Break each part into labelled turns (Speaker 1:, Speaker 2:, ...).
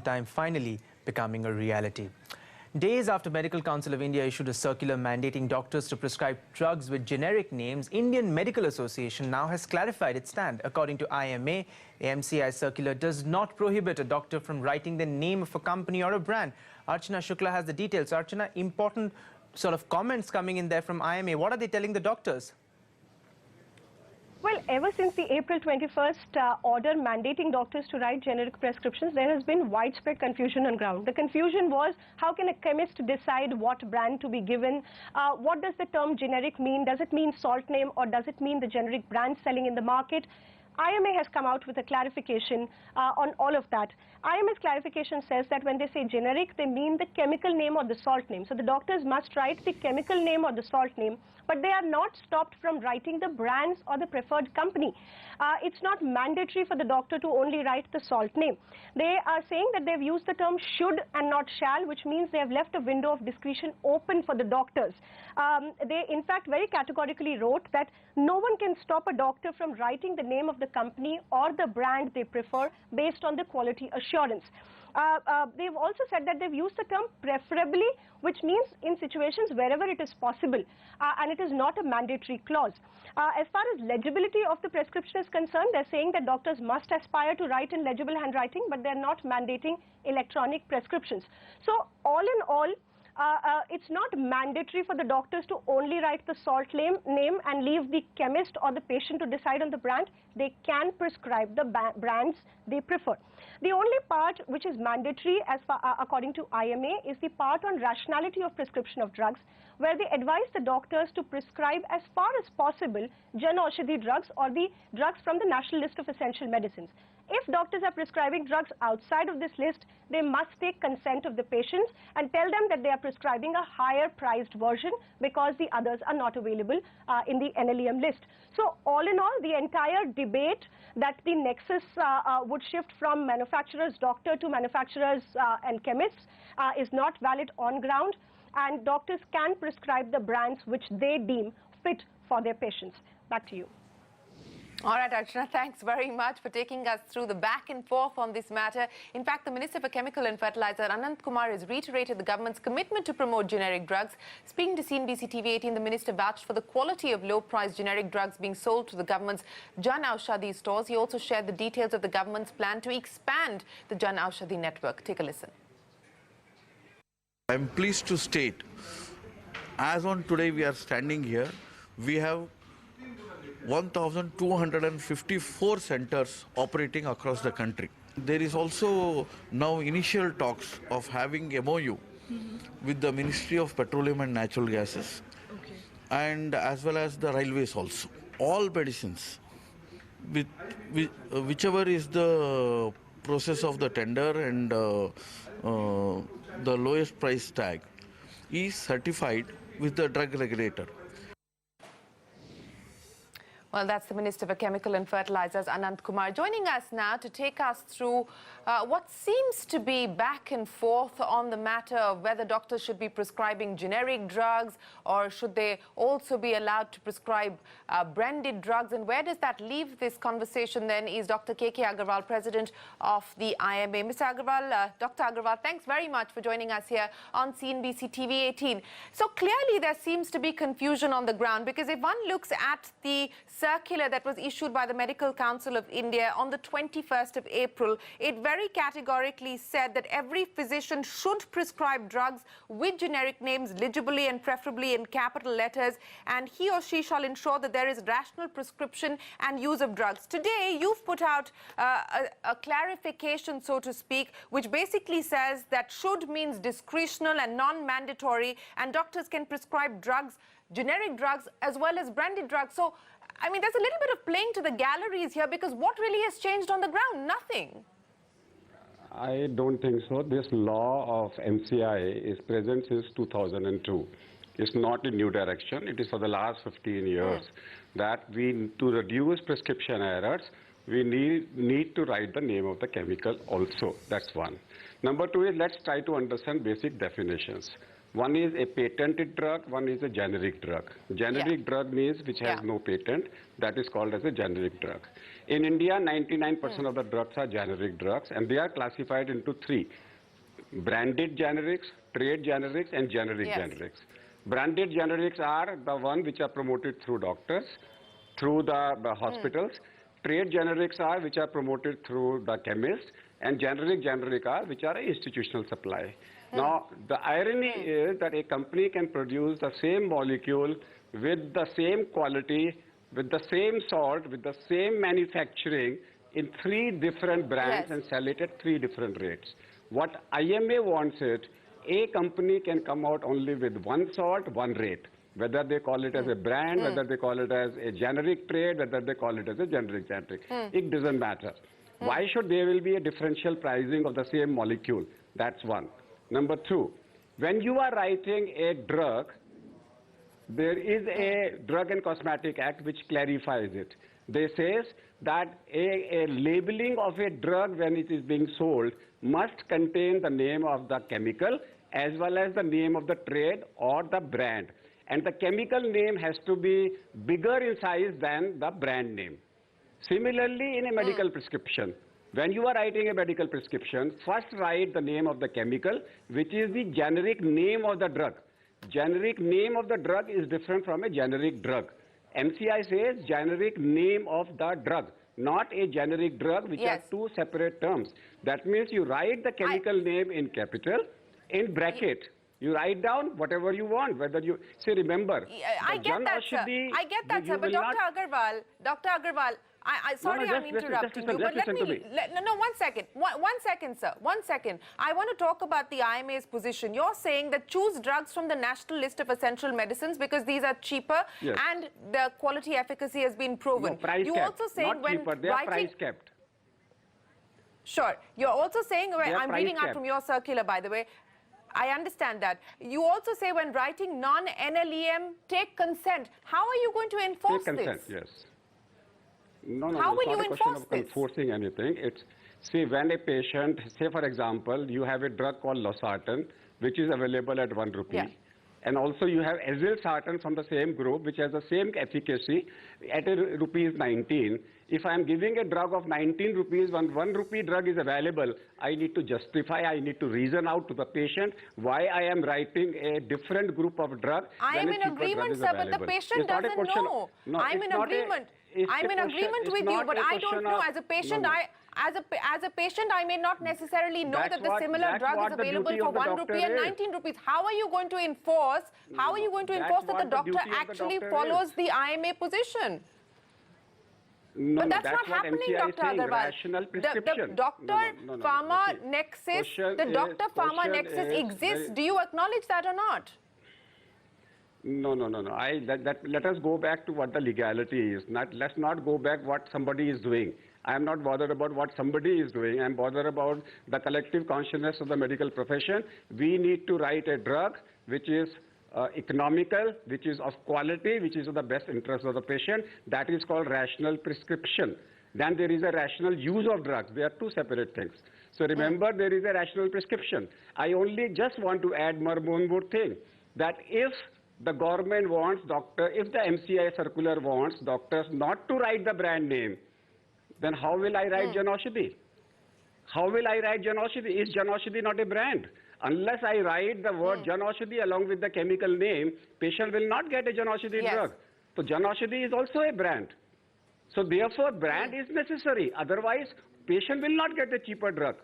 Speaker 1: time finally becoming a reality. Days after Medical Council of India issued a circular mandating doctors to prescribe drugs with generic names, Indian Medical Association now has clarified its stand. According to IMA, the MCI circular does not prohibit a doctor from writing the name of a company or a brand. Archana Shukla has the details. Archana, important sort of comments coming in there from IMA. What are they telling the doctors?
Speaker 2: Well, ever since the April 21st order mandating doctors to write generic prescriptions, there has been widespread confusion on ground. The confusion was, how can a chemist decide what brand to be given? What does the term generic mean? Does it mean salt name, or does it mean the generic brand selling in the market? IMA has come out with a clarification on all of that. IMA's clarification says that when they say generic, they mean the chemical name or the salt name. So the doctors must write the chemical name or the salt name, but they are not stopped from writing the brands or the preferred company. It's not mandatory for the doctor to only write the salt name. They are saying that they've used the term should and not shall, which means they have left a window of discretion open for the doctors. They, in fact, very categorically wrote that no one can stop a doctor from writing the name of the company or the brand they prefer based on the quality assurance. They've also said that they've used the term preferably, which means in situations wherever it is possible, and it is not a mandatory clause. As far as legibility of the prescription is concerned, they're saying that doctors must aspire to write in legible handwriting, but they're not mandating electronic prescriptions. So all in all, it's not mandatory for the doctors to only write the salt name and leave the chemist or the patient to decide on the brand. They can prescribe the brands they prefer. The only part which is mandatory, as far, according to IMA, is the part on rationality of prescription of drugs, where they advise the doctors to prescribe as far as possible Jan Aushadhi drugs or the drugs from the National List of Essential Medicines. If doctors are prescribing drugs outside of this list, they must take consent of the patients and tell them that they are prescribing a higher priced version because the others are not available in the NLEM list. So all in all, the entire debate that the nexus would shift from manufacturers, doctor to manufacturers and chemists is not valid on ground, and doctors can prescribe the brands which they deem fit for their patients. Back to you.
Speaker 3: All right, Archana, thanks very much for taking us through the back and forth on this matter. In fact, the Minister for Chemical and Fertilizer, Anant Kumar, has reiterated the government's commitment to promote generic drugs. Speaking to CNBC TV 18, the minister vouched for the quality of low-priced generic drugs being sold to the government's Jan Aushadhi stores. He also shared the details of the government's plan to expand the Jan Aushadhi network. Take a listen.
Speaker 4: I'm pleased to state, as on today we are standing here, we have 1,254 centers operating across the country. There is also now initial talks of having MOU with the Ministry of Petroleum and Natural Gases, and as well as the railways also. All medicines, whichever is the process of the tender and the lowest price tag, is certified with the drug regulator.
Speaker 3: Well, that's the Minister for Chemical and Fertilizers, Anant Kumar, joining us now to take us through what seems to be back and forth on the matter of whether doctors should be prescribing generic drugs or should they also be allowed to prescribe branded drugs. And where does that leave this conversation then is Dr. K.K. Agarwal, President of the IMA. Mr. Agarwal, Dr. Agarwal, thanks very much for joining us here on CNBC TV 18. So clearly there seems to be confusion on the ground, because if one looks at the circular that was issued by the Medical Council of India on the 21st of April, it very categorically said that every physician should prescribe drugs with generic names legibly and preferably in capital letters, and he or she shall ensure that there is rational prescription and use of drugs. Today, you've put out a clarification, so to speak, which basically says that should means discretional and non-mandatory, and doctors can prescribe drugs, generic drugs, as well as branded drugs. So, I mean, there's a little bit of playing to the galleries here, because what really has changed on the ground? Nothing.
Speaker 5: I don't think so. This law of MCI is present since 2002. It's not a new direction. It is for the last 15 years that to reduce prescription errors, we need to write the name of the chemical also. That's one. Number two is, let's try to understand basic definitions. One is a patented drug, one is a generic drug. Generic drug means which has no patent, that is called as a generic drug. In India, 99% of the drugs are generic drugs, and they are classified into three: branded generics, trade generics, and generic generics. Branded generics are the ones which are promoted through doctors, through the hospitals. Trade generics are which are promoted through the chemists, and generic are which are institutional supply. Now, the irony is that a company can produce the same molecule with the same quality, with the same salt, with the same manufacturing in three different brands and sell it at three different rates. What IMA wants it, a company can come out only with one salt, one rate. Whether they call it as a brand, whether they call it as a generic trade, whether they call it as a generic. It doesn't matter. Why should there will be a differential pricing of the same molecule? That's one. Number two, when you are writing a drug, there is a Drug and Cosmetic Act which clarifies it. They says that a labeling of a drug when it is being sold must contain the name of the chemical as well as the name of the trade or the brand. And the chemical name has to be bigger in size than the brand name. Similarly, in a medical prescription, when you are writing a medical prescription, first write the name of the chemical, which is the generic name of the drug. Generic name of the drug is different from a generic drug. MCI says generic name of the drug, not a generic drug, which are two separate terms. That means you write the chemical name in capital, in bracket. You write down whatever you want, whether you say, remember.
Speaker 3: I get that, sir. I get that, sir. But Dr. Agarwal, sorry, I'm interrupting you, but let me. No, 1 second. One second, sir. 1 second. I want to talk about the IMA's position. You're saying that choose drugs from the national list of essential medicines because these are cheaper and the quality efficacy has been proven.
Speaker 5: No, price kept.
Speaker 3: Also saying
Speaker 5: not
Speaker 3: when
Speaker 5: cheaper, they are price kept.
Speaker 3: Sure. You're also saying, I'm reading out from your circular, by the way. I understand that. You also say when writing non-NLEM, take consent. How are you going to enforce
Speaker 5: this? Take consent, yes. No,
Speaker 3: How will
Speaker 5: it's
Speaker 3: you
Speaker 5: not a question of
Speaker 3: enforce
Speaker 5: enforcing anything. It's, see, when a patient, say for example, you have a drug called losartan, which is available at 1 rupee. And also you have azilsartan from the same group, which has the same efficacy at ₹19. If I am giving a drug of 19 rupees, when 1 rupee drug is available, I need to justify, I need to reason out to the patient why I am writing a different group of drug.
Speaker 3: I am in agreement, sir, but the patient doesn't know. I'm in agreement. I'm in agreement with you, but I don't know. As a patient, as a patient, I may not necessarily know that the similar drug is available for 1 rupee and 19 rupees. How are you going to enforce? How are you going to enforce that the doctor actually follows the IMA position?
Speaker 5: No,
Speaker 3: but that's not
Speaker 5: what
Speaker 3: happening,
Speaker 5: MCI
Speaker 3: Dr. Agarwal.
Speaker 5: Rational prescription.
Speaker 3: The doctor-pharma nexus, the doctor-pharma nexus exists. Do you acknowledge that or not?
Speaker 5: No. Let us go back to what the legality is. Let's not go back what somebody is doing. I am not bothered about what somebody is doing. I am bothered about the collective consciousness of the medical profession. We need to write a drug which is economical, which is of quality, which is of the best interest of the patient. That is called rational prescription. Then there is a rational use of drugs. They are two separate things. So remember, there is a rational prescription. I only just want to add one more thing, that if the government wants if the MCI circular wants doctors not to write the brand name, then how will I write Janaushadhi? How will I write Janaushadhi? Is Janaushadhi not a brand? Unless I write the word Janaushadhi along with the chemical name, patient will not get a Janaushadhi drug. So Janaushadhi is also a brand. So therefore, brand is necessary. Otherwise, patient will not get a cheaper drug.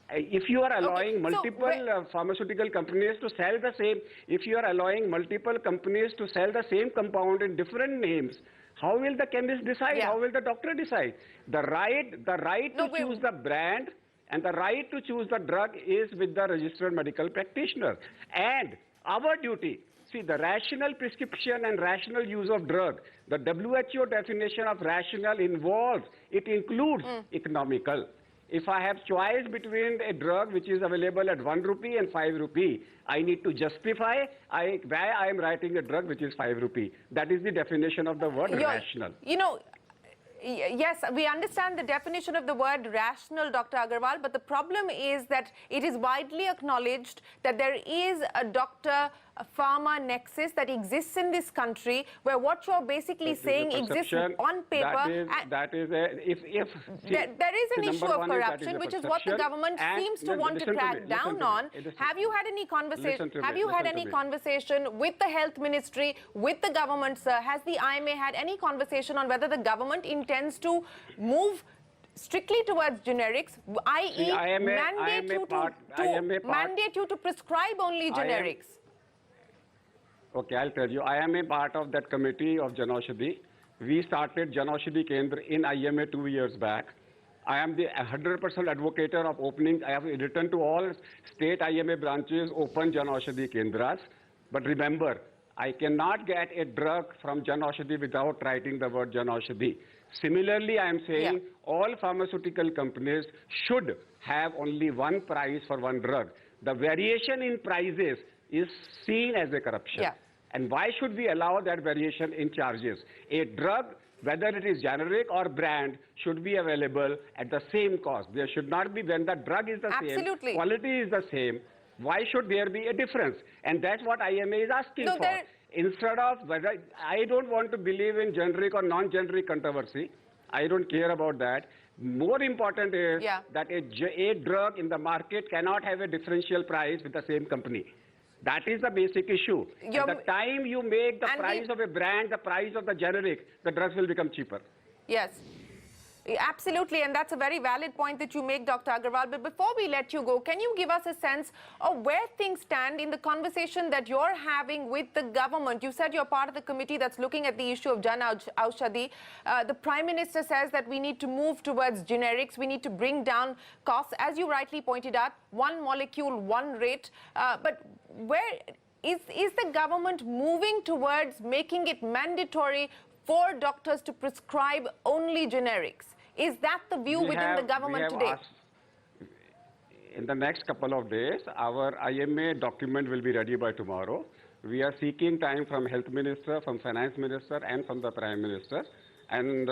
Speaker 5: If you are allowing multiple pharmaceutical companies to sell the same, if you are allowing multiple companies to sell the same compound in different names, how will the chemist decide? How will the doctor decide? The right to choose the brand and the right to choose the drug is with the registered medical practitioner. And our duty, see, the rational prescription and rational use of drug, the WHO definition of rational involves, it includes economical. If I have choice between a drug which is available at 1 rupee and 5 rupee, I need to justify why I am writing a drug which is 5 rupee. That is the definition of the word rational.
Speaker 3: You know, yes, we understand the definition of the word rational, Dr. Agarwal, but the problem is that it is widely acknowledged that there is a doctor pharma nexus that exists in this country, where what you're basically saying exists on paper.
Speaker 5: There is
Speaker 3: an issue of corruption, which is what the government seems to want to crack down on. Have you had any conversation? Have you had any conversation with the health ministry, with the government, sir? Has the IMA had any conversation on whether the government intends to move strictly towards generics, i.e. mandate you to prescribe only generics?
Speaker 5: Okay, I'll tell you. I am a part of that committee of Janaushadhi. We started Janaushadhi Kendra in IMA 2 years back. I am the 100% advocator of opening. I have written to all state IMA branches, open Janaushadhi Kendras. But remember, I cannot get a drug from Janaushadhi without writing the word Janaushadhi. Similarly, I am saying all pharmaceutical companies should have only one price for one drug. The variation in prices is seen as a corruption. And why should we allow that variation in charges? A drug, whether it is generic or brand, should be available at the same cost. There should not be, when the drug is the same, quality is the same, why should there be a difference? And that's what IMA is asking for. Instead of, whether, I don't want to believe in generic or non-generic controversy. I don't care about that. More important is that a drug in the market cannot have a differential price with the same company. That is the basic issue. At the time you make the price of a brand the price of the generic, the drugs will become cheaper.
Speaker 3: Yes. Absolutely, and that's a very valid point that you make, Dr. Agarwal. But before we let you go, can you give us a sense of where things stand in the conversation that you're having with the government? You said you're part of the committee that's looking at the issue of Jan Aushadhi. The Prime Minister says that we need to move towards generics. We need to bring down costs. As you rightly pointed out, one molecule, one rate. But where is the government moving towards making it mandatory for doctors to prescribe only generics? Is that the view within the government today?
Speaker 5: In the next couple of days, our IMA document will be ready by tomorrow. We are seeking time from Health Minister, from Finance Minister, and from the Prime Minister. And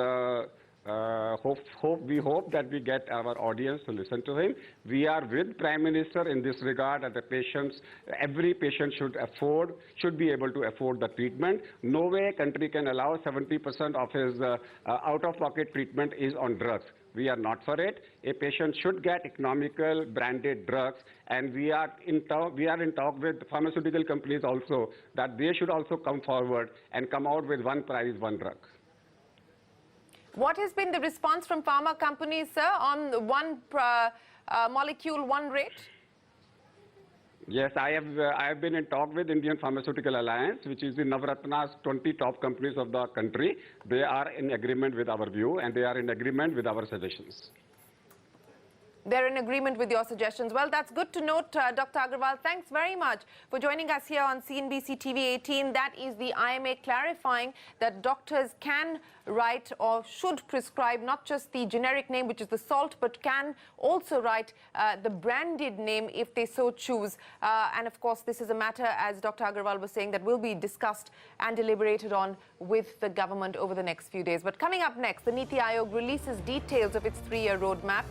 Speaker 5: we hope that we get our audience to listen to him. We are with Prime Minister in this regard that the patients, every patient should be able to afford the treatment. No way country can allow 70% of his out-of-pocket treatment is on drugs. We are not for it. A patient should get economical branded drugs, and we are in talk with pharmaceutical companies also that they should also come forward and come out with one price, one drug.
Speaker 3: What has been the response from pharma companies, sir, on one molecule, one rate?
Speaker 5: Yes, I have been in talk with Indian Pharmaceutical Alliance, which is the Navratna's 20 top companies of the country. They are in agreement with our view, and they are in agreement with our suggestions.
Speaker 3: They're in agreement with your suggestions. Well, that's good to note, Dr. Agarwal. Thanks very much for joining us here on CNBC TV 18. That is the IMA clarifying that doctors can write or should prescribe not just the generic name, which is the salt, but can also write the branded name if they so choose. And of course, this is a matter, as Dr. Agarwal was saying, that will be discussed and deliberated on with the government over the next few days. But coming up next, the Niti Aayog releases details of its 3-year roadmap.